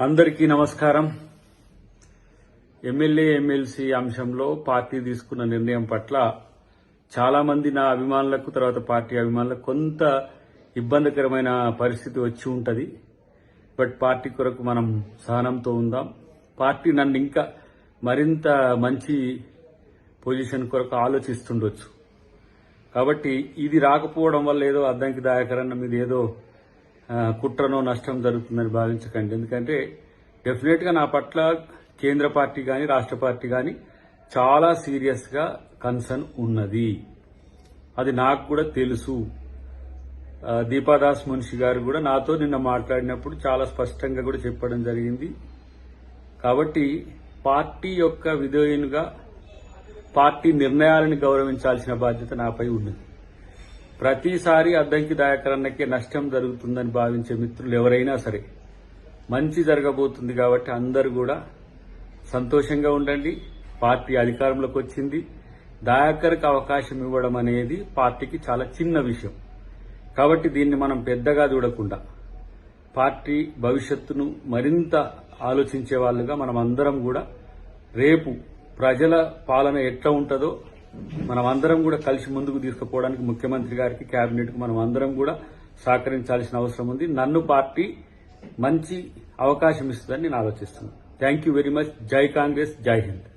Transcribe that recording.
అందరికీ నమస్కారం. MLA MLC అంశంలో పార్టీ తీసుకున్న నిర్ణయం పట్ల చాలా మంది నా అభిమానులకు తర్వాత పార్టీ అభిమానులకు కొంత ఇబ్బందికరమైన పరిస్థితి వచ్చి ఉంటది. బట్ పార్టీ కొరకు మనం సహనంతో ఉందాం. పార్టీ నన్ను ఇంకా మరింత మంచి పొజిషన్ కొరకు ఆలోచిస్తుండొచ్చు. కాబట్టి ఇది రాకపోవడం వల్ల ఏదో అద్దంకి దాయకరన్న మీద ఏదో కుట్రనో నష్టం జరుగుతుందని భావించకండి. ఎందుకంటే డెఫినెట్ గా నా పట్ల కేంద్ర పార్టీ గాని రాష్ట్ర పార్టీ గాని చాలా సీరియస్ గా కన్సర్న్ ఉన్నది. అది నాకు కూడా తెలుసు. దీపాదాస్ మున్షి గారు కూడా నాతో నిన్న మాట్లాడినప్పుడు చాలా స్పష్టంగా కూడా చెప్పడం జరిగింది. కాబట్టి పార్టీ యొక్క విధేయునిగా పార్టీ నిర్ణయాలను గౌరవించాల్సిన బాధ్యత నాపై ఉన్నది. ప్రతిసారి అద్దంకి దాయకరన్నకే నష్టం జరుగుతుందని భావించే మిత్రులు ఎవరైనా సరే మంచి జరగబోతుంది కాబట్టి అందరూ కూడా సంతోషంగా ఉండండి. పార్టీ అధికారంలోకి వచ్చింది. దాయకర్కి అవకాశం ఇవ్వడం అనేది పార్టీకి చాలా చిన్న విషయం. కాబట్టి దీన్ని మనం పెద్దగా చూడకుండా పార్టీ భవిష్యత్తును మరింత ఆలోచించే వాళ్ళుగా మనం అందరం కూడా రేపు ప్రజల పాలన ఎట్లా ఉంటుందో మనం అందరం కూడా కలిసి ముందుకు తీసుకుపోవడానికి ముఖ్యమంత్రి గారికి కేబినెట్ కు మనం అందరం కూడా సహకరించాల్సిన అవసరం ఉంది. నన్ను పార్టీ మంచి అవకాశం ఇస్తుందని నేను ఆలోచిస్తున్నాను. Thank you very much. జై కాంగ్రెస్, జై హింద్.